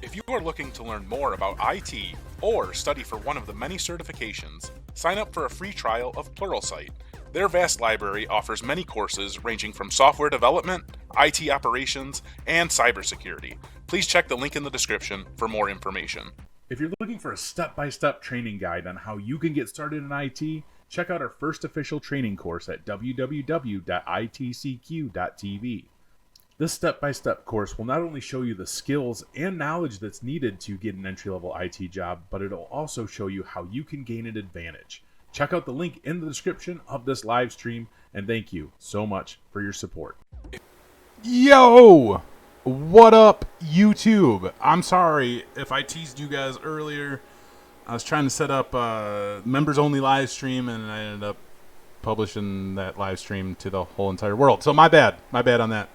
If you are looking to learn more about IT or study for one of the many certifications, sign up for a free trial of Pluralsight. Their vast library offers many courses ranging from software development, IT operations, and cybersecurity. Please check the link in the description for more information. If you're looking for a step-by-step training guide on how you can get started in IT, check out our first official training course at www.itcq.tv. This step-by-step course will not only show you the skills and knowledge that's needed to get an entry-level IT job, but it'll also show you how you can gain an advantage. Check out the link in the description of this live stream, and thank you so much for your support. Yo! What up, YouTube? I'm sorry if I teased you guys earlier. I was trying to set up a members-only live stream, and I ended up publishing that live stream to the whole entire world. So my bad. My bad on that.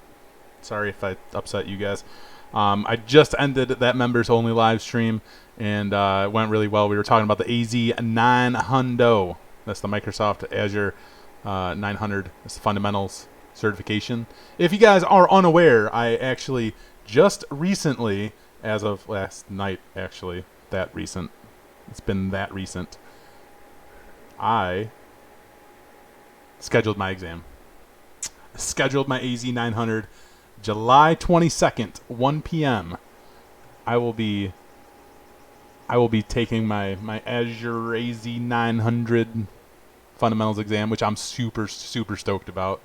Sorry if I upset you guys. I just ended that members-only live stream, and it went really well. We were talking about the AZ900. That's the Microsoft Azure 900. That's the fundamentals certification. If you guys are unaware, I actually just recently, as of last night, actually, that recent. It's been that recent. I scheduled my exam. Scheduled my AZ900. July 22nd, 1 p.m. I will be taking my Azure AZ900 fundamentals exam, which I'm super stoked about.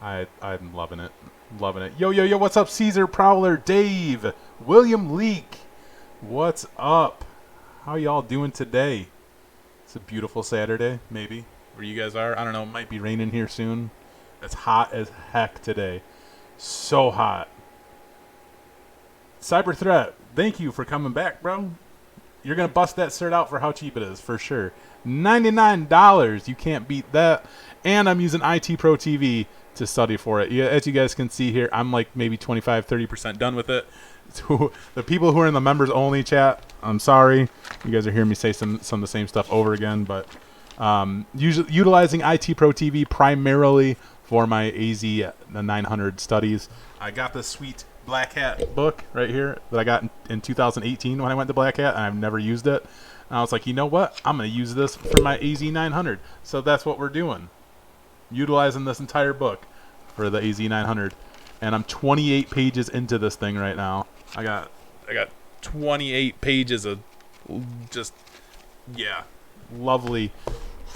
I'm loving it. Loving it. Yo, what's up, Caesar Prowler, Dave, William Leak? What's up? How y'all doing today? It's a beautiful Saturday, maybe, where you guys are. I don't know, it might be raining here soon. It's hot as heck today. So hot. Cyber Threat, thank you for coming back, bro. You're going to bust that cert out for how cheap it is, for sure. $99. You can't beat that. And I'm using IT Pro TV to study for it. As you guys can see here, I'm like maybe 25-30% done with it. To the people who are in the members only chat, I'm sorry. You guys are hearing me say some of the same stuff over again, but utilizing IT Pro TV primarily for my AZ 900 studies. I got this sweet Black Hat book right here that I got in 2018 when I went to Black Hat, and I've never used it. And I was like, you know what? I'm going to use this for my AZ 900. So that's what we're doing. Utilizing this entire book for the AZ 900. And I'm 28 pages into this thing right now. I got 28 pages of just, yeah, lovely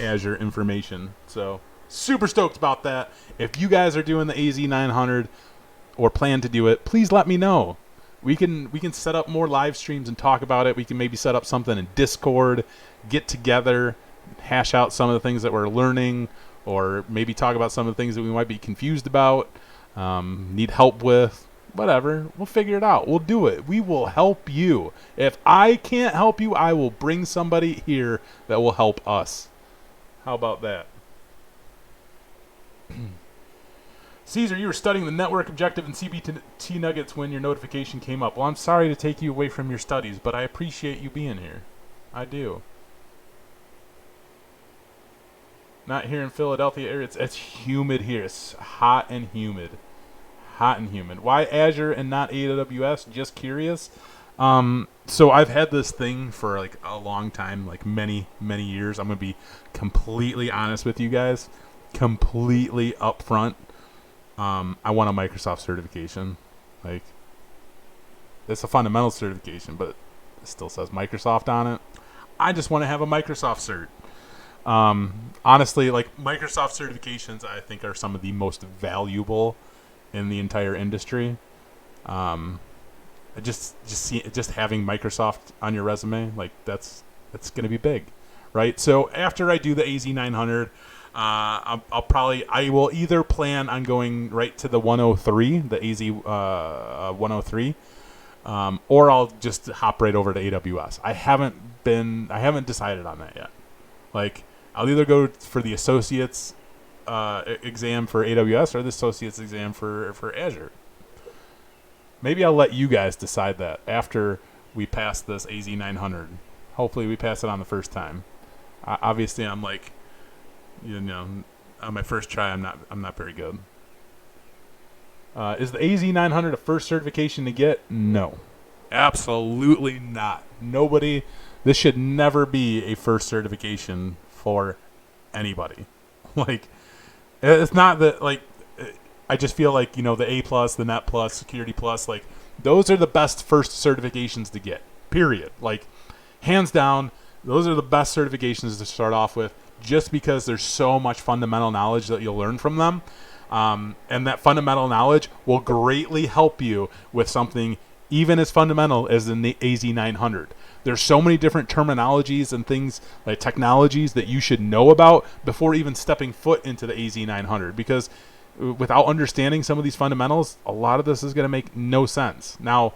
Azure information. So super stoked about that. If you guys are doing the AZ900 or plan to do it, please let me know. We can set up more live streams and talk about it. We can maybe set up something in Discord, get together, hash out some of the things that we're learning, or maybe talk about some of the things that we might be confused about, need help with, whatever. We'll figure it out. We'll do it. We will help you. If I can't help you, I will bring somebody here that will help us. How about that? Caesar, you were studying the network objective and CBT nuggets when your notification came up. Well, I'm sorry to take you away from your studies, but I appreciate you being here. I do. Not here in Philadelphia area. It's humid here. It's hot and humid. Hot and humid. Why Azure and not AWS? Just curious. So I've had this thing for like a long time, like many years. I'm going to be completely honest with you guys. Completely upfront. I want a Microsoft certification. Like, it's a fundamental certification, but it still says Microsoft on it. I just want to have a Microsoft cert. Honestly, like, Microsoft certifications, I think, are some of the most valuable in the entire industry. Just having Microsoft on your resume, like, that's going to be big, right? So after I do the AZ900, I will either plan on going right to the 103, the AZ 103, or I'll just hop right over to AWS. I haven't decided on that yet. Like, I'll either go for the associate's exam for AWS or the associate's exam for Azure. Maybe I'll let you guys decide that after we pass this AZ900. Hopefully we pass it on the first time. Obviously, I'm like, you know, on my first try, I'm not very good. Is the AZ900 a first certification to get? No. Absolutely not. Nobody. This should never be a first certification for anybody. Like, it's not that, like, I just feel like, you know, the A plus, the Net plus, Security plus, like, those are the best first certifications to get. Period. Like, hands down, those are the best certifications to start off with, just because there's so much fundamental knowledge that you'll learn from them. And that fundamental knowledge will greatly help you with something even as fundamental as the AZ900. There's so many different terminologies and things like technologies that you should know about before even stepping foot into the AZ900, because without understanding some of these fundamentals, a lot of this is going to make no sense. Now,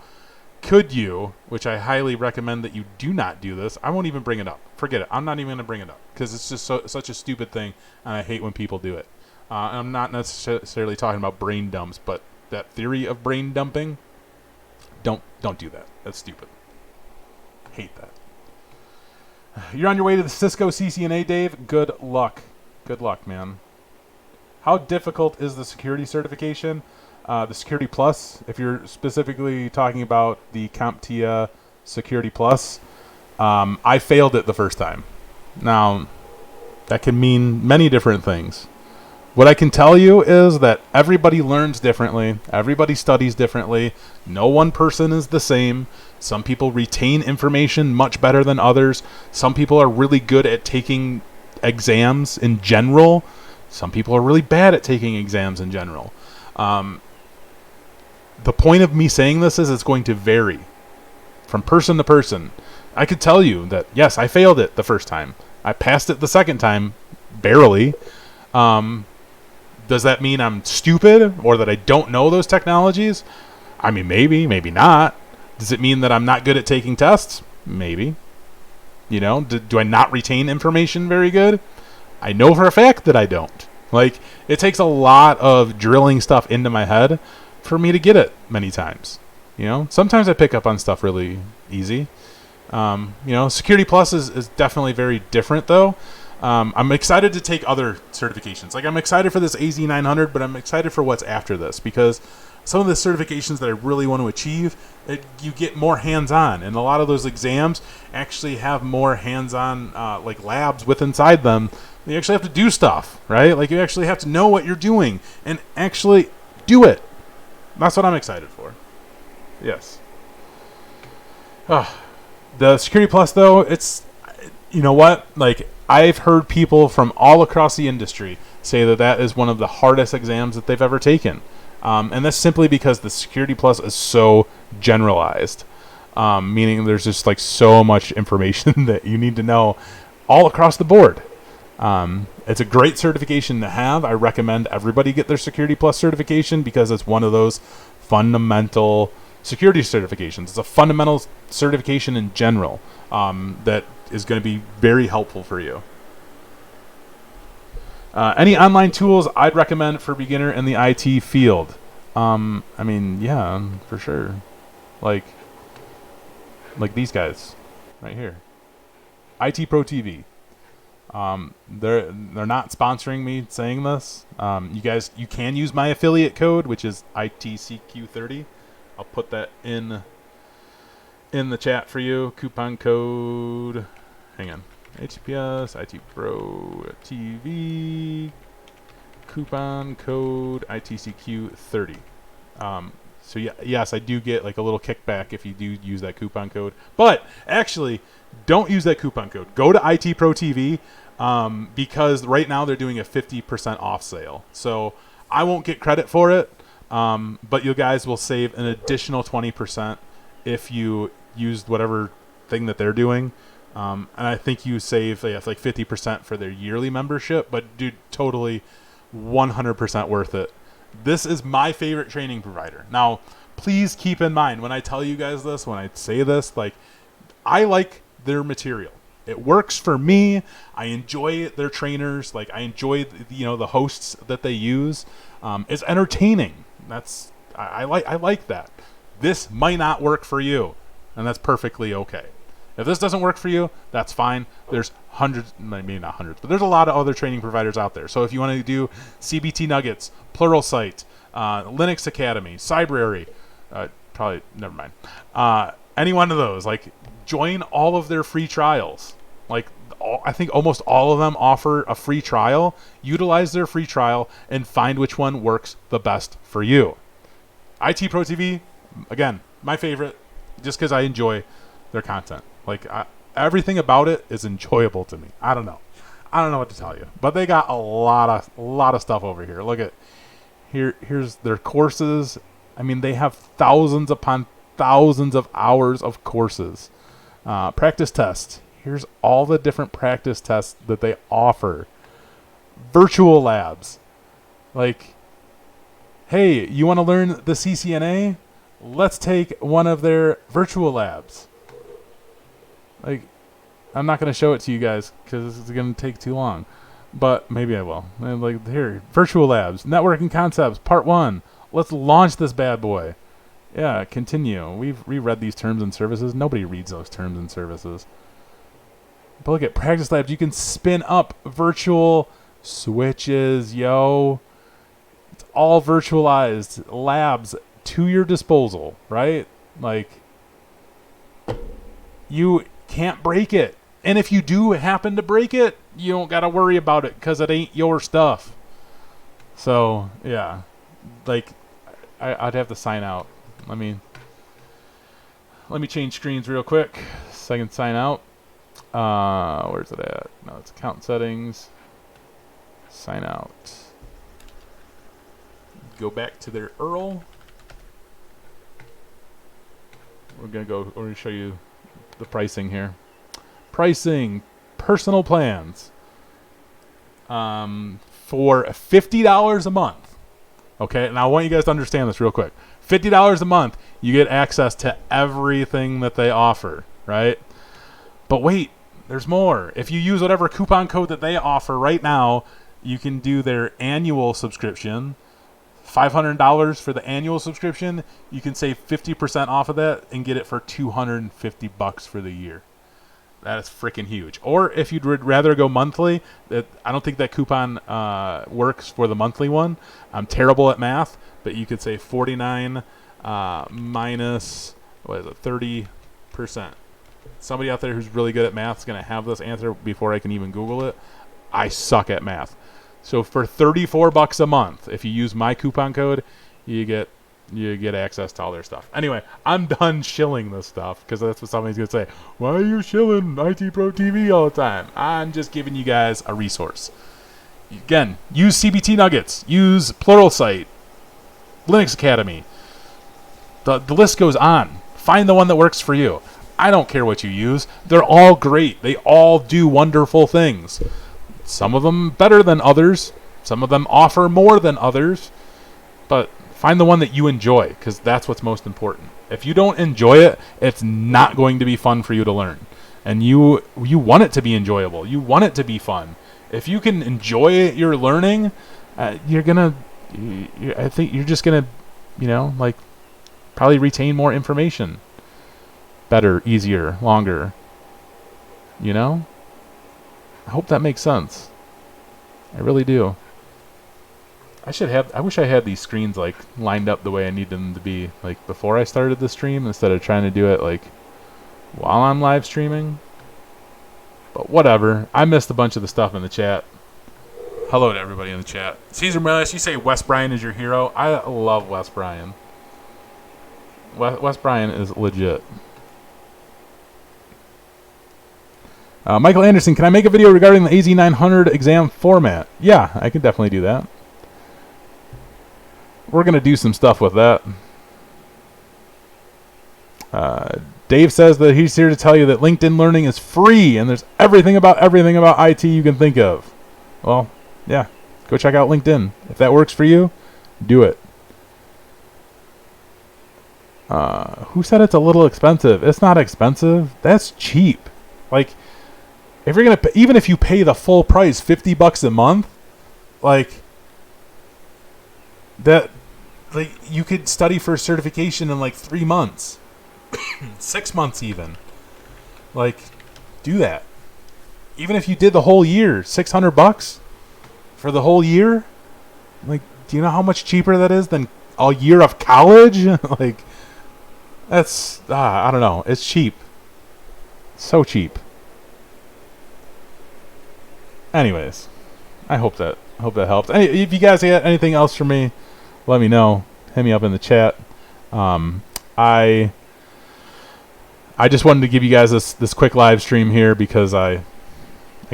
could you, which I highly recommend that you do not do this, I won't even bring it up. Forget it. I'm not even going to bring it up because it's just such a stupid thing, and I hate when people do it. I'm not necessarily talking about brain dumps, but that theory of brain dumping, don't do that. That's stupid. Hate that. You're on your way to the Cisco CCNA, Dave. Good luck. Good luck, man. How difficult is the security certification? The Security Plus, if you're specifically talking about the CompTIA Security Plus, I failed it the first time. Now, that can mean many different things. What I can tell you is that everybody learns differently. Everybody studies differently. No one person is the same. Some people retain information much better than others. Some people are really good at taking exams in general. Some people are really bad at taking exams in general. The point of me saying this is it's going to vary from person to person. I could tell you that, yes, I failed it the first time. I passed it the second time, barely. Does that mean I'm stupid or that I don't know those technologies? I mean, maybe, maybe not. Does it mean that I'm not good at taking tests? Maybe. You know, do I not retain information very good? I know for a fact that I don't. Like, it takes a lot of drilling stuff into my head for me to get it many times. You know, sometimes I pick up on stuff really easy. You know, Security Plus is definitely very different, though. I'm excited to take other certifications. Like, I'm excited for this AZ900, but I'm excited for what's after this, because some of the certifications that I really want to achieve, you get more hands-on, and a lot of those exams actually have more hands-on, like labs with inside them. You actually have to do stuff, right? Like, you actually have to know what you're doing and actually do it. That's what I'm excited for. Yes. The Security Plus, though, it's, you know what? Like, I've heard people from all across the industry say that that is one of the hardest exams that they've ever taken. And that's simply because the Security Plus is so generalized, meaning there's just like so much information that you need to know all across the board. It's a great certification to have. I recommend everybody get their Security Plus certification because it's one of those fundamental security certifications. It's a fundamental certification in general that is going to be very helpful for you. Any online tools I'd recommend for beginner in the IT field? I mean, yeah, for sure. Like these guys right here. IT Pro TV. They're not sponsoring me saying this. You can use my affiliate code, which is ITCQ30. I'll put that in the chat for you. Coupon code. Hang on. HTTPS IT Pro TV coupon code ITCQ30. So yeah, yes, I do get like a little kickback if you do use that coupon code. But actually, don't use that coupon code. Go to IT Pro TV because right now they're doing a 50% off sale. So I won't get credit for it, but you guys will save an additional 20% if you used whatever thing that they're doing. And I think you save like 50% for their yearly membership, but dude, totally 100% worth it. This is my favorite training provider. Now, please keep in mind when I tell you guys this, when I say this, like, I like their material. It works for me. I enjoy their trainers. Like, I enjoy the hosts that they use. It's entertaining. I like that. This might not work for you, and that's perfectly okay. If this doesn't work for you, that's fine. There's hundreds, maybe not hundreds, but there's a lot of other training providers out there. So if you want to do CBT Nuggets, Pluralsight, Linux Academy, Cybrary, probably, never mind. Any one of those. Like, join all of their free trials. Like, I think almost all of them offer a free trial. Utilize their free trial and find which one works the best for you. IT Pro TV, again, my favorite, just because I enjoy their content. Like, everything about it is enjoyable to me. I don't know what to tell you, but they got a lot of stuff over here. Look at here's their courses. I mean, they have thousands upon thousands of hours of courses. Practice tests. Here's all the different practice tests that they offer. Virtual labs. Like, hey, you want to learn the CCNA? Let's take one of their virtual labs. Like, I'm not going to show it to you guys because it's going to take too long. But maybe I will. And like, here, virtual labs, networking concepts, part 1. Let's launch this bad boy. Yeah, continue. We've reread these terms and services. Nobody reads those terms and services. But look at practice labs. You can spin up virtual switches, yo. It's all virtualized labs to your disposal, right? Like, you can't break it. And if you do happen to break it, you don't got to worry about it because it ain't your stuff. So, yeah. Like, I'd have to sign out. Let me change screens real quick so I can sign out. Where's it at? No, it's account settings. Sign out. Go back to their URL. We're gonna show you the pricing here. Pricing, personal plans. For $50 a month. Okay, now I want you guys to understand this real quick. $50 a month, you get access to everything that they offer, right? But wait, there's more. If you use whatever coupon code that they offer right now, you can do their annual subscription. $500 for the annual subscription. You can save 50% off of that and get it for $250 for the year. That is freaking huge. Or if you'd rather go monthly, I don't think that coupon works for the monthly one. I'm terrible at math, but you could say 49 minus, what is it, 30%. Somebody out there who's really good at math is going to have this answer before I can even Google it. I suck at math. So for $34 a month, if you use my coupon code, you get access to all their stuff. Anyway, I'm done shilling this stuff because that's what somebody's going to say. Why are you shilling IT Pro TV all the time? I'm just giving you guys a resource. Again, use CBT Nuggets. Use Pluralsight. Linux Academy. The list goes on. Find the one that works for you. I don't care what you use. They're all great. They all do wonderful things. Some of them better than others. Some of them offer more than others. But find the one that you enjoy, because that's what's most important. If you don't enjoy it, it's not going to be fun for you to learn. And you want it to be enjoyable. You want it to be fun. If you can enjoy your learning, I think you're just gonna, probably retain more information. Better, easier, longer. I hope that makes sense. I really do. I wish I had these screens like lined up the way I need them to be, like before I started the stream instead of trying to do it like while I'm live streaming. But whatever. I missed a bunch of the stuff in the chat. Hello to everybody in the chat. Caesar Morales, you say Wes Bryan is your hero. I love Wes Bryan. Wes Bryan is legit. Michael Anderson, can I make a video regarding the AZ900 exam format? Yeah, I can definitely do that. We're going to do some stuff with that. Dave says that he's here to tell you that LinkedIn Learning is free and there's everything about IT you can think of. Well, yeah, go check out LinkedIn. If that works for you, do it. Who said it's a little expensive? It's not expensive. That's cheap. Like, if you're gonna even if you pay the full price, $50 a month, like that, like you could study for certification in like 3 months, 6 months even. Like, do that. Even if you did the whole year, $600 for the whole year. Like, do you know how much cheaper that is than a year of college? Like, That's I don't know. It's cheap. So cheap. Anyways, I hope that helps. If you guys got anything else for me, let me know. Hit me up in the chat. I just wanted to give you guys this quick live stream here because I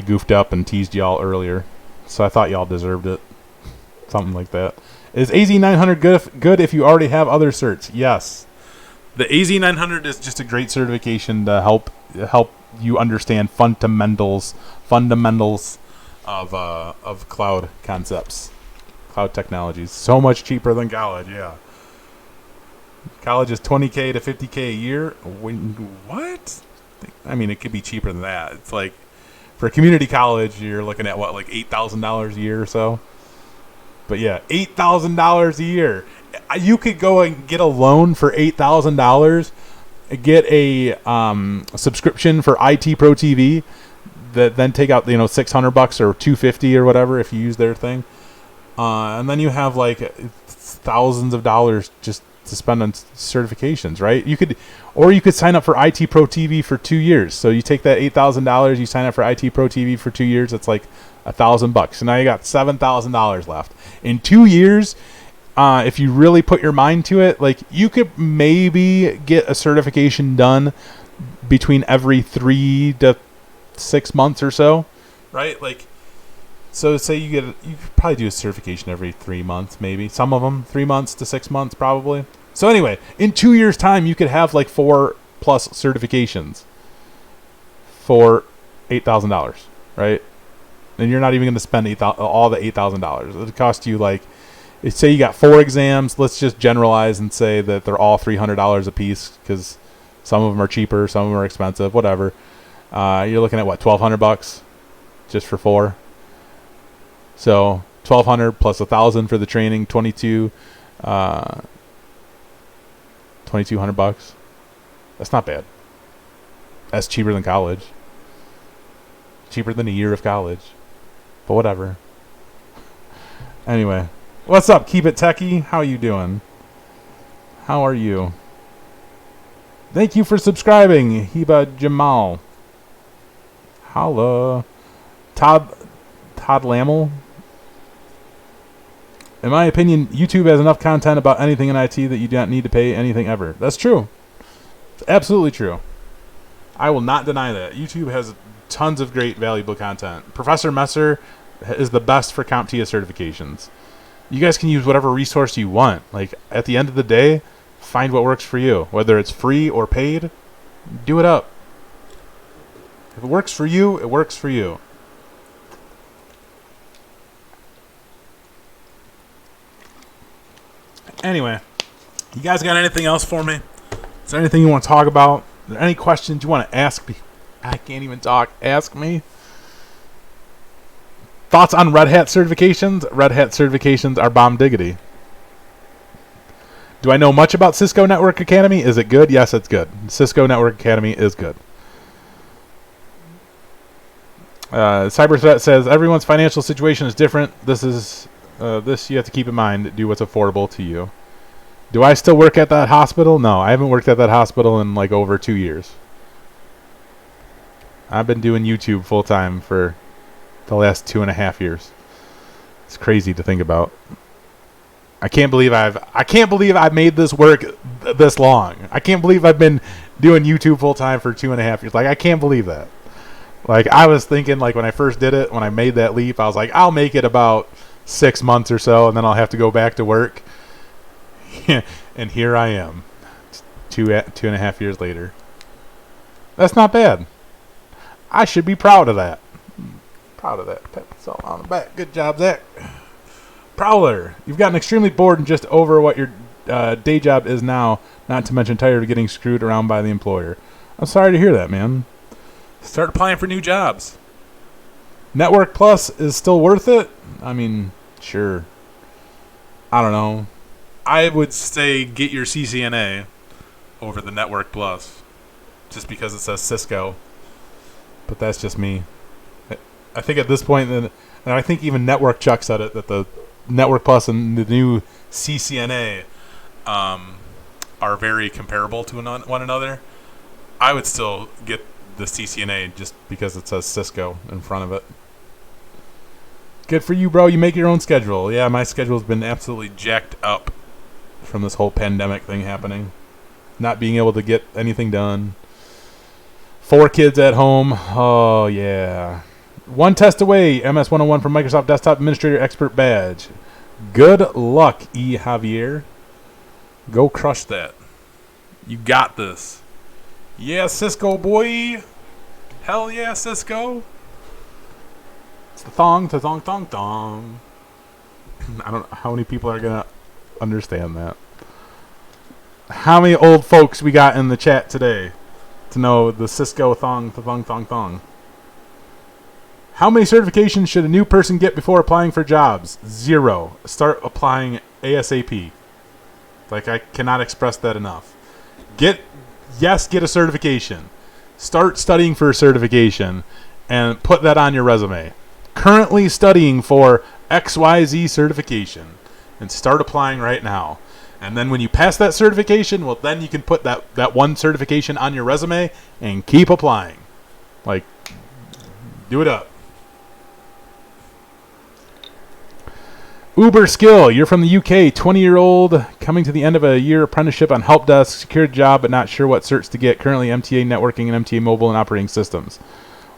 goofed up and teased y'all earlier, so I thought y'all deserved it. Something like that. Is AZ900 good if you already have other certs? Yes. The AZ900 is just a great certification to help you understand fundamentals of cloud concepts, cloud technologies. So much cheaper than college. Yeah. College is $20K to $50K a year. What? I mean, it could be cheaper than that. It's like for community college, you're looking at what, like $8,000 a year or so. But yeah, $8,000 a year. You could go and get a loan for $8,000, get a subscription for IT Pro TV, that then take out $600 or $250 or whatever if you use their thing, and then you have like thousands of dollars just to spend on certifications, right? You could sign up for IT Pro TV for 2 years. So you take that $8,000, you sign up for IT Pro TV for 2 years. It's like $1,000. So now you got $7,000 left in 2 years. If you really put your mind to it, like you could maybe get a certification done between every 3 to 6 months or so, right? Like, so say you could probably do a certification every 3 months, maybe. Some of them 3 months to 6 months, probably. So anyway, in 2 years' time, you could have like 4+ certifications for $8,000, right? And you're not even going to spend all the $8,000. It cost you like, say you got 4 exams. Let's just generalize and say that they're all $300 a piece because some of them are cheaper, some of them are expensive, whatever. You're looking at what, $1,200 just for 4. So $1,200 plus $1,000 for the training, $2,200. That's not bad. That's cheaper than college. Cheaper than a year of college. But whatever. Anyway, what's up? Keep it techie. How you doing? How are you? Thank you for subscribing, Hiba Jamal. Holla. Todd Lammel. In my opinion, YouTube has enough content about anything in IT that you do not need to pay anything ever. That's true. It's absolutely true. I will not deny that. YouTube has tons of great, valuable content. Professor Messer is the best for CompTIA certifications. You guys can use whatever resource you want. Like, at the end of the day, find what works for you. Whether it's free or paid, do it up. If it works for you, it works for you. Anyway, you guys got anything else for me? Is there anything you want to talk about? Are there any questions you want to ask me? I can't even talk. Ask me. Thoughts on Red Hat certifications? Red Hat certifications are bomb diggity. Do I know much about Cisco Network Academy? Is it good? Yes, it's good. Cisco Network Academy is good. Cyber Threat says everyone's financial situation is different. This you have to keep in mind. Do what's affordable to you. Do I still work at that hospital? No, I haven't worked at that hospital in like over 2 years. I've been doing YouTube full time for the last 2.5 years. It's crazy to think about. I can't believe I've made this work this long. I can't believe I've been doing YouTube full time for 2.5 years. Like, I can't believe that. Like, I was thinking, like, when I first did it, when I made that leap, I was like, I'll make it about 6 months or so, and then I'll have to go back to work. And here I am, 2.5 years later. That's not bad. I should be proud of that. Proud of that. Pat myself on the back. Good job, Zach. Prowler, you've gotten extremely bored and just over what your day job is now, not to mention tired of getting screwed around by the employer. I'm sorry to hear that, man. Start applying for new jobs. Network Plus is still worth it? I mean, sure. I don't know. I would say get your CCNA over the Network Plus, just because it says Cisco. But that's just me. I think at this point, and I think even Network Chuck said it, that the Network Plus and the new CCNA are very comparable to one another, I would still get the CCNA just because it says Cisco in front of it. Good for you, bro. You make your own schedule. Yeah, my schedule's been absolutely jacked up from this whole pandemic thing happening. Not being able to get anything done. 4 kids at home. Oh, yeah. 1 test away. MS 101 from Microsoft Desktop Administrator Expert Badge. Good luck, E. Javier. Go crush that. You got this. Yeah, Cisco, boy. Hell yeah, Cisco. It's the thong. I don't know how many people are going to understand that. How many old folks we got in the chat today to know the Cisco thong. How many certifications should a new person get before applying for jobs? 0. Start applying ASAP. Like, I cannot express that enough. Get a certification. Start studying for a certification and put that on your resume. Currently studying for XYZ certification, and start applying right now. And then when you pass that certification, well, then you can put that one certification on your resume and keep applying. Like, do it up. Uber skill. You're from the UK, 20-year-old, coming to the end of a year apprenticeship on Helpdesk, secured job, but not sure what certs to get. Currently MTA networking and MTA mobile and operating systems.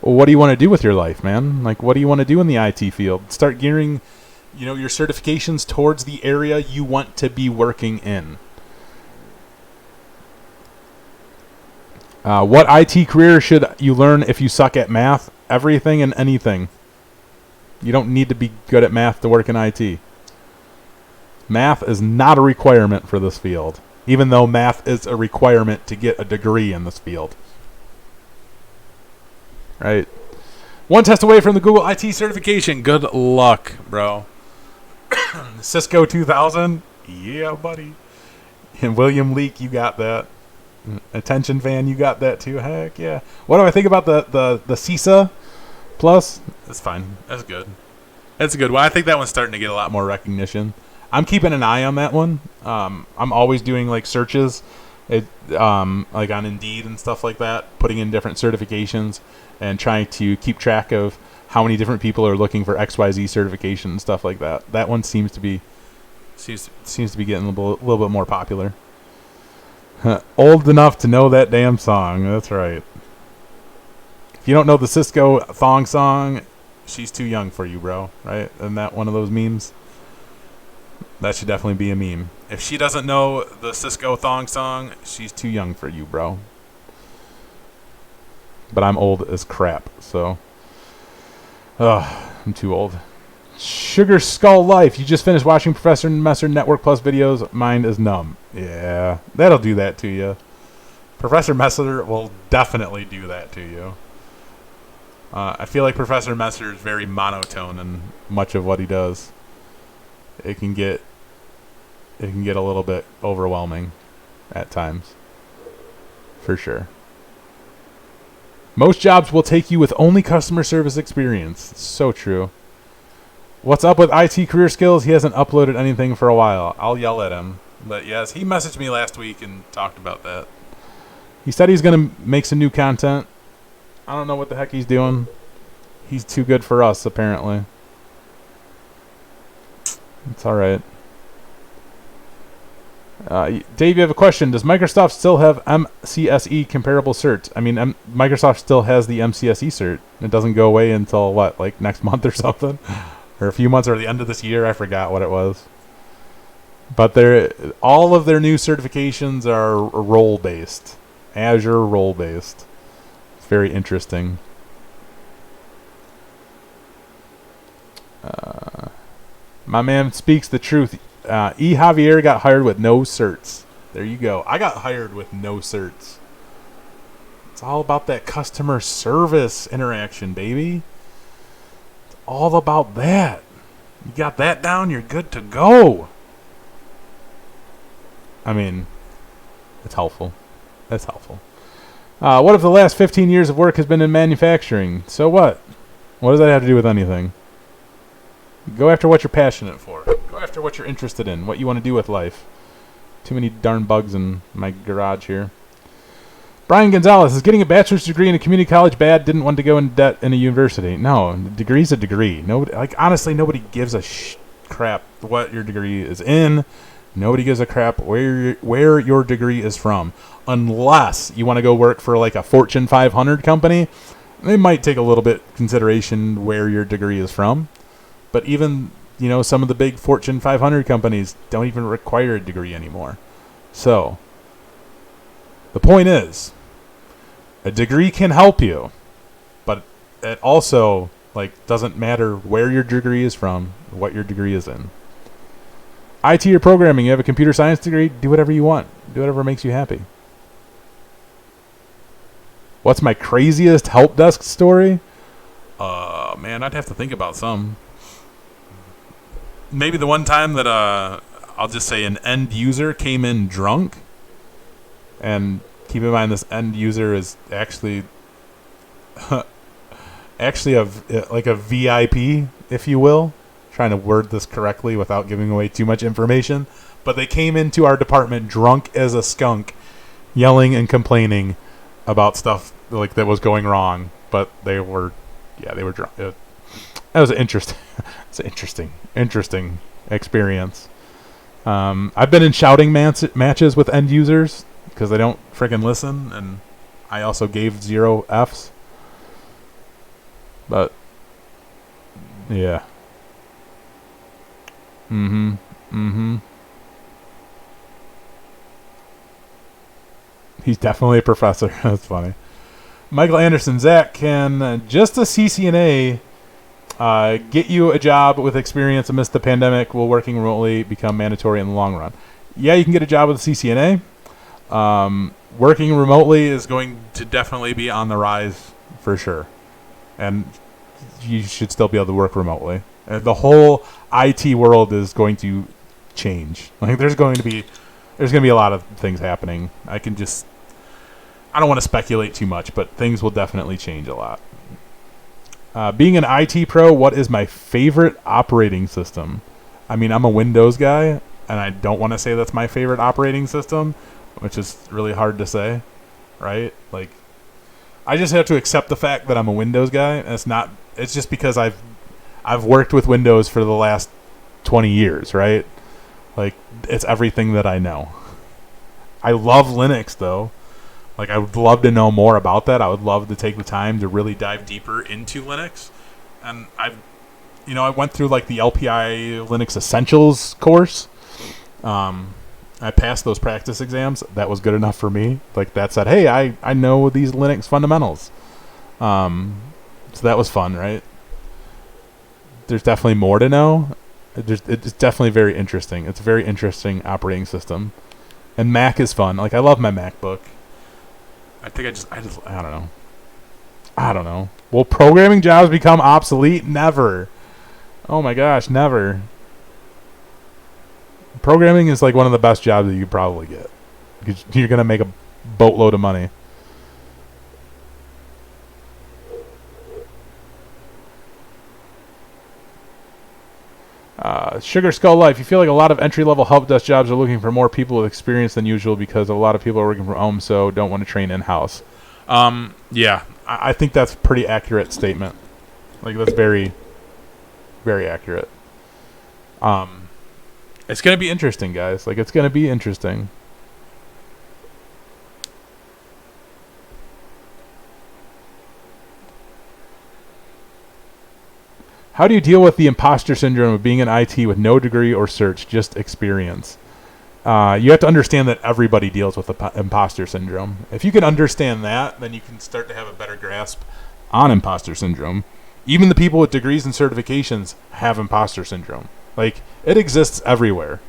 Well, what do you want to do with your life, man? Like, what do you want to do in the IT field? Start gearing, your certifications towards the area you want to be working in. What IT career should you learn if you suck at math? Everything and anything. You don't need to be good at math to work in IT. Math is not a requirement for this field, even though math is a requirement to get a degree in this field. Right? 1 test away from the Google IT certification. Good luck, bro. Cisco 2000. Yeah, buddy. And William Leake, you got that. Attention fan, you got that too. Heck yeah. What do I think about the CISA Plus? That's fine. That's good. That's a good one. I think that one's starting to get a lot more recognition. I'm keeping an eye on that one. I'm always doing like searches, like on Indeed and stuff like that, putting in different certifications and trying to keep track of how many different people are looking for XYZ certification and stuff like that. That one seems to be getting a little bit more popular. Old enough to know that damn song. That's right. If you don't know the Cisco thong song, she's too young for you, bro. Right? Isn't that one of those memes? That should definitely be a meme. If she doesn't know the Cisco thong song, she's too young for you, bro. But I'm old as crap, so... I'm too old. Sugar Skull Life. You just finished watching Professor Messer Network Plus videos. Mind is numb. Yeah, that'll do that to you. Professor Messer will definitely do that to you. I feel like Professor Messer is very monotone in much of what he does. It can get a little bit overwhelming at times. For sure. Most jobs will take you with only customer service experience. It's so true. What's up with IT career skills? He hasn't uploaded anything for a while. I'll yell at him. But yes, he messaged me last week and talked about that. He said he's going to make some new content. I don't know what the heck he's doing. He's too good for us, apparently. It's alright. Dave, you have a question. Does Microsoft still have MCSE comparable certs? I mean, Microsoft still has the MCSE cert. It doesn't go away until, what, like next month or something? Or a few months or the end of this year? I forgot what it was. But all of their new certifications are role-based. Azure role-based. It's very interesting. My man speaks the truth. E. Javier got hired with no certs. There you go. I got hired with no certs. It's all about that customer service interaction, baby. It's all about that. You got that down, you're good to go. I mean, it's helpful. That's helpful. What if the last 15 years of work has been in manufacturing? So what? What does that have to do with anything? Go after what you're passionate for. Go after what you're interested in, what you want to do with life. Too many darn bugs in my garage here. Brian Gonzalez, is getting a bachelor's degree in a community college bad? Didn't want to go in debt in a university. No, a degree's a degree. Nobody, honestly, nobody gives a crap what your degree is in. Nobody gives a crap where your degree is from. Unless you want to go work for like a Fortune 500 company, they might take a little bit consideration where your degree is from. But even, some of the big Fortune 500 companies don't even require a degree anymore. So, the point is, a degree can help you, but it also doesn't matter where your degree is from, what your degree is in. IT or programming, you have a computer science degree, do whatever you want. Do whatever makes you happy. What's my craziest help desk story? Man, I'd have to think about some. Maybe the one time that I'll just say an end user came in drunk, and keep in mind this end user is actually a VIP, if you will. Trying to word this correctly without giving away too much information, but they came into our department drunk as a skunk, yelling and complaining about stuff that was going wrong. But they were drunk. That was an interesting experience. I've been in shouting matches with end users because they don't freaking listen, and I also gave 0 Fs. But yeah. He's definitely a professor. That's funny. Michael Anderson, Zach, can just a CCNA get you a job with experience amidst the pandemic? Will working remotely become mandatory in the long run? Yeah, you can get a job with a CCNA. Working remotely is going to definitely be on the rise for sure. And you should still be able to work remotely. The whole IT world is going to change. There's going to be a lot of things happening. I don't want to speculate too much, but things will definitely change a lot. Being an IT pro, what is my favorite operating system? I mean, I'm a Windows guy, and I don't want to say that's my favorite operating system, which is really hard to say, right? I just have to accept the fact that I'm a Windows guy, and it's just because I've worked with Windows for the last 20 years, right? It's everything that I know. I love Linux, though. I would love to know more about that. I would love to take the time to really dive deeper into Linux. And I went through the LPI Linux Essentials course. I passed those practice exams. That was good enough for me. That said, hey, I know these Linux fundamentals. So that was fun, right? There's definitely more to know. It's definitely very interesting. It's a very interesting operating system. And Mac is fun. I love my MacBook. I don't know. Will programming jobs become obsolete? Never. Oh my gosh, never. Programming is one of the best jobs that you could probably get. Because you're going to make a boatload of money. Sugar Skull Life, you feel like a lot of entry-level help desk jobs are looking for more people with experience than usual because a lot of people are working from home, so don't want to train in-house. Yeah, I think that's a pretty accurate statement. That's very, very accurate. It's going to be interesting, guys. It's going to be interesting. How do you deal with the imposter syndrome of being in IT with no degree or search, just experience? You have to understand that everybody deals with the imposter syndrome. If you can understand that, then you can start to have a better grasp on imposter syndrome. Even the people with degrees and certifications have imposter syndrome. It exists everywhere.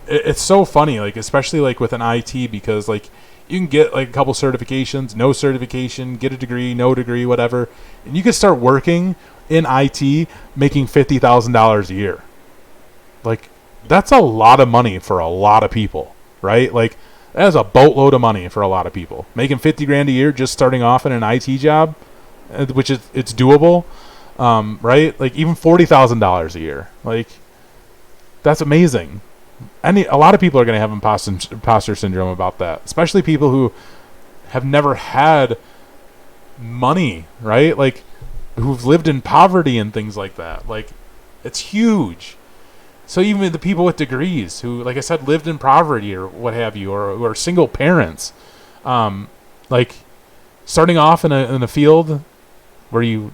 It's so funny, especially with an IT, because you can get a couple certifications, no certification, get a degree, no degree, whatever, and you can start working in IT making $50,000 a year. That's a lot of money for a lot of people, right? That is a boatload of money for a lot of people. Making $50,000 a year just starting off in an IT job, which it's doable, right? Even $40,000 a year, that's amazing. a lot of people are going to have imposter syndrome about that, especially people who have never had money, right? Like, who've lived in poverty and things like that. Like, it's huge. So even the people with degrees who, like I said, lived in poverty or what have you, or who are single parents, like starting off in a field where you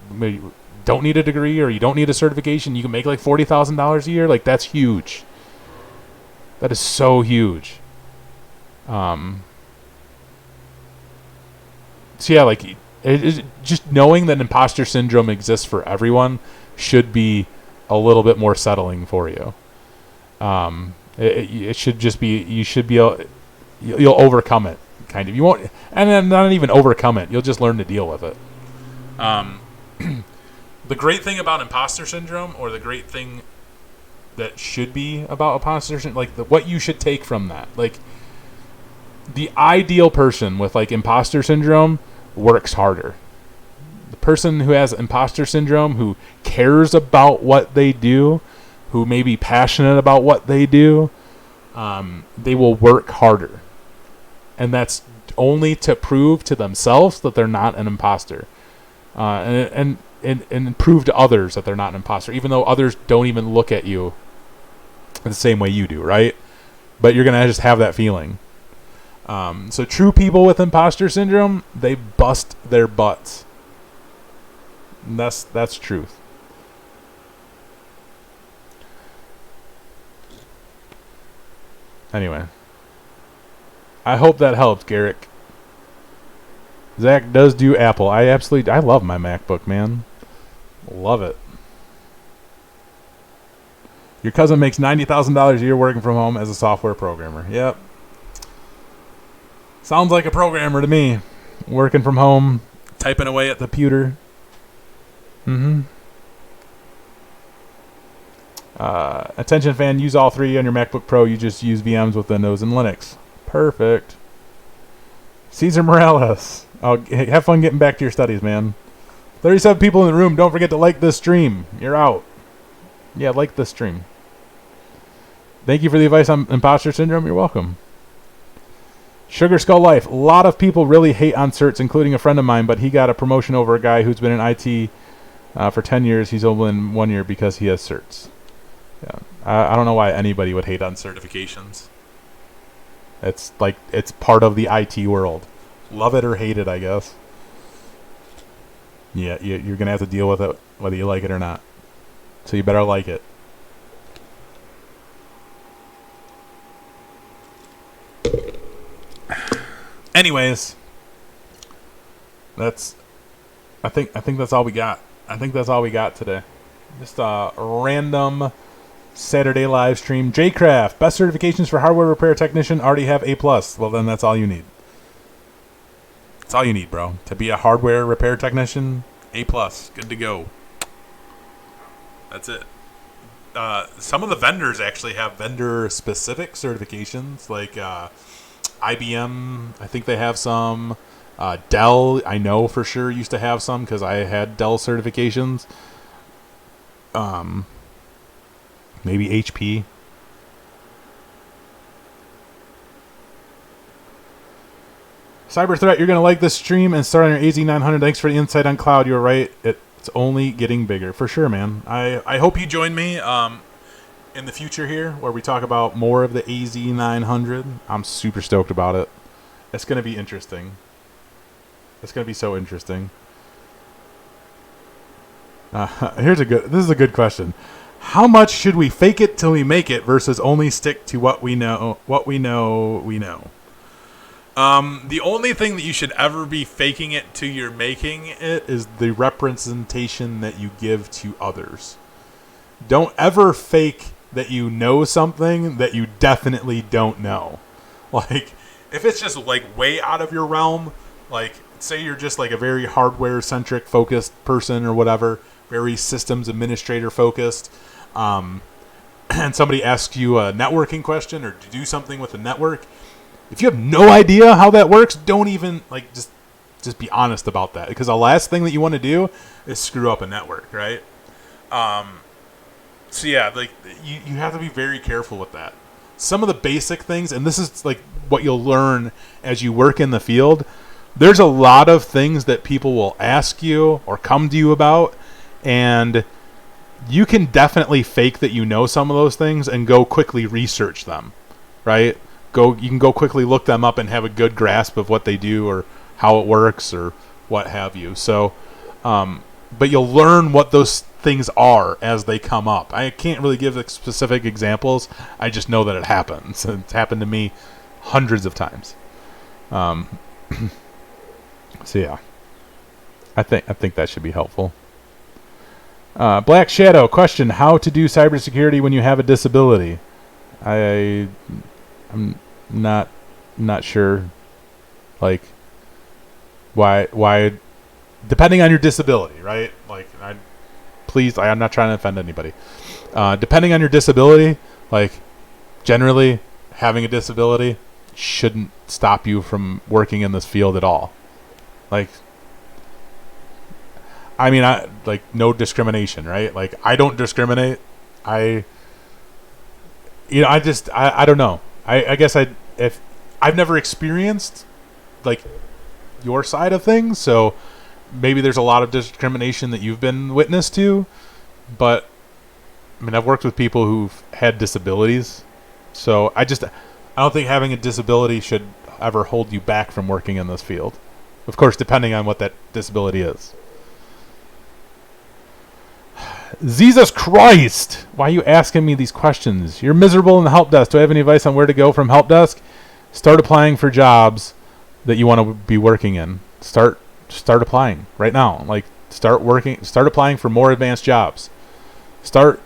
don't need a degree or you don't need a certification, you can make like $40,000 a year. Like, that's huge. That is so huge. So yeah, like just knowing that imposter syndrome exists for everyone should be a little bit more settling for you. It should just be, you'll overcome it, kind of. You won't, and then not even overcome it. You'll just learn to deal with it. The great thing about imposter syndrome, or the great thing that should be about imposter syndrome, like what you should take from that, like the ideal person with like imposter syndrome works harder. The person who has imposter syndrome, who cares about what they do, who may be passionate about what they do, they will work harder. And that's only to prove to themselves that they're not an imposter. And prove to others that they're not an imposter, even though others don't even look at you the same way you do, right? But you're going to just have that feeling. So true people with imposter syndrome, they bust their butts. And that's truth. Anyway, I hope that helps, Garrick. Zach does do Apple. I love my MacBook, man. Love it. Your cousin makes $90,000 a year working from home as a software programmer. Yep. Sounds like a programmer to me. Working from home, typing away at the computer. Attention fan, use all three on your MacBook Pro. You just use VMs with Windows and Linux. Perfect. Caesar Morales. Have fun getting back to your studies, man. 37 people in the room. Don't forget to like this stream. You're out. Yeah, like this stream. Thank you for the advice on imposter syndrome. You're welcome. Sugar Skull Life. A lot of people really hate on certs, including a friend of mine, but he got a promotion over a guy who's been in IT for 10 years. He's only in 1 year because he has certs. Yeah, I don't know why anybody would hate on certifications. It's like, it's part of the IT world. Love it or hate it, I guess. Yeah, you're going to have to deal with it whether you like it or not. So you better like it. Anyways, I think that's all we got. I think that's all we got today. Just a random Saturday live stream. JCraft, best certifications for hardware repair technician, already have A+. Well, then that's all you need. That's all you need, bro. To be a hardware repair technician, A+. Good to go. That's it. Some of the vendors actually have vendor-specific certifications, like IBM. I think they have some. Dell, I know for sure, used to have some because I had Dell certifications. Maybe HP. Cyber Threat, you're going to like this stream and start on your AZ900. Thanks for the insight on cloud. You're right. It's only getting bigger. For sure, man. I hope you join me in the future here where we talk about more of the AZ900. I'm super stoked about it. It's going to be interesting. It's going to be so interesting. This is a good question. How much should we fake it till we make it versus only stick to what we know? The only thing that you should ever be faking it till you're making it is the representation that you give to others. Don't ever fake that you know something that you definitely don't know. Like, if it's just like way out of your realm, like say you're just like a very hardware centric focused person or whatever, very systems administrator focused, and somebody asks you a networking question or to do something with a network, if you have no idea how that works, don't even like just be honest about that, because the last thing that you want to do is screw up a network, right? So yeah, like you have to be very careful with that. some of the basic things, and this is like what you'll learn as you work in the field. There's a lot of things that people will ask you or come to you about, and you can definitely fake that you know some of those things and go quickly research them, right? You can go quickly look them up and have a good grasp of what they do or how it works or what have you. So, but you'll learn what those things are as they come up. I can't really give specific examples. I just know that it happens. It's happened to me hundreds of times. So yeah, I think that should be helpful. Black Shadow question: how to do cybersecurity when you have a disability? I'm not sure. Like, why? Depending on your disability, right? Like, I'm not trying to offend anybody. Depending on your disability, like, generally having a disability shouldn't stop you from working in this field at all. Like, I mean, no discrimination, right? Like, I don't discriminate. I don't know. I guess if I've never experienced like your side of things, so maybe there's a lot of discrimination that you've been witness to, but I mean, I've worked with people who've had disabilities, so I don't think having a disability should ever hold you back from working in this field. Of course, depending on what that disability is. Jesus Christ! Why are you asking me these questions? You're miserable in the help desk. Do I have any advice on where to go from help desk? Start applying for jobs that you want to be working in. Start applying right now. Like, start applying for more advanced jobs. Start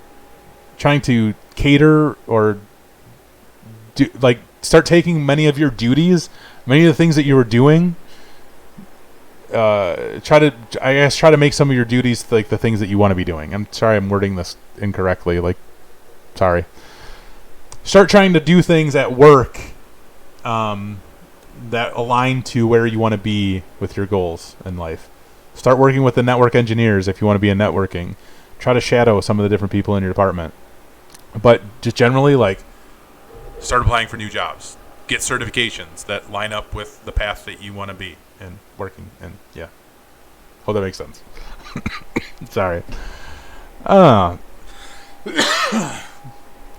trying to cater or start taking many of your duties, many of the things that you were doing. Try to make some of your duties like the things that you want to be doing. I'm sorry, I'm wording this incorrectly. Sorry. Start trying to do things at work that align to where you want to be with your goals in life. Start working with the network engineers if you want to be in networking. Try to shadow some of the different people in your department. But just generally, start applying for new jobs. Get certifications that line up with the path that you want to be and working. And yeah, hope that makes sense. Sorry.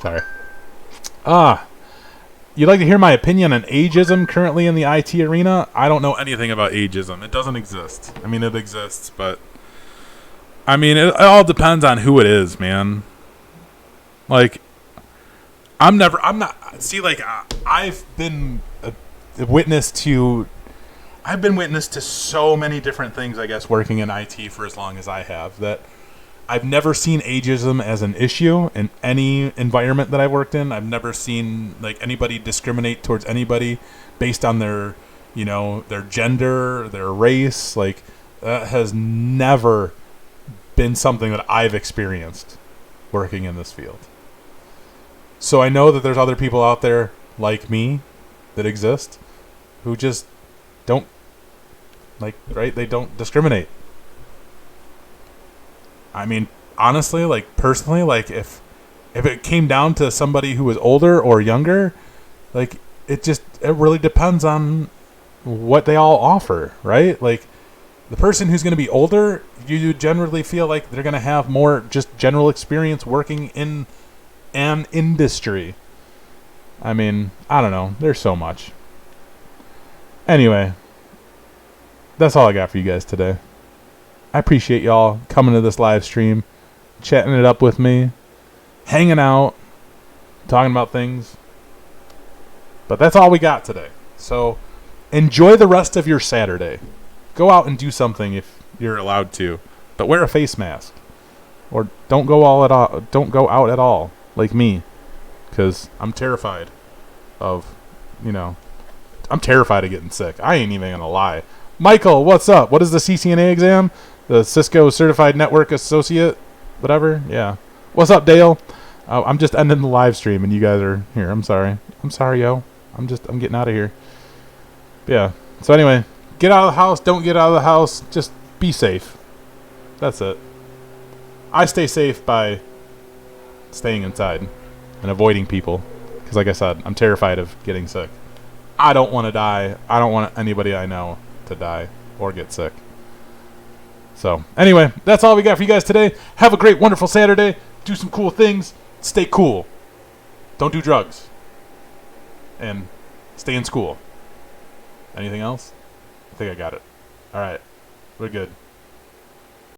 Sorry. You'd like to hear my opinion on ageism currently in the IT arena? I don't know anything about ageism. It doesn't exist. I mean, it exists, but I mean, it all depends on who it is, man. Like, I've been witness to so many different things, I guess, working in IT for as long as I have, that I've never seen ageism as an issue in any environment that I've worked in. I've never seen anybody discriminate towards anybody based on their gender, their race. Like, that has never been something that I've experienced working in this field. So I know that there's other people out there like me that exist who just don't they don't discriminate. I mean, honestly, personally, if it came down to somebody who was older or younger, it really depends on what they all offer, right? Like, the person who's going to be older, you generally feel like they're going to have more just general experience working in an industry. I mean, I don't know. There's so much. Anyway, that's all I got for you guys today. I appreciate y'all coming to this live stream, chatting it up with me, hanging out, talking about things. But that's all we got today. So enjoy the rest of your Saturday. Go out and do something if you're allowed to, but wear a face mask, or don't go out at all, like me, because I'm terrified of getting sick. I ain't even gonna lie. Michael, what's up? What is the CCNA exam? The Cisco Certified Network Associate, whatever. Yeah. What's up, Dale? I'm just ending the live stream and you guys are here. I'm sorry, yo. I'm getting out of here. But yeah. So anyway, get out of the house. Don't get out of the house. Just be safe. That's it. I stay safe by staying inside and avoiding people, because Because like I said, I'm terrified of getting sick. I don't want to die. I don't want anybody I know to die or get sick. So, anyway, that's all we got for you guys today. Have a great, wonderful Saturday. Do some cool things. Stay cool. Don't do drugs. And stay in school. Anything else? I think I got it. All right. We're good.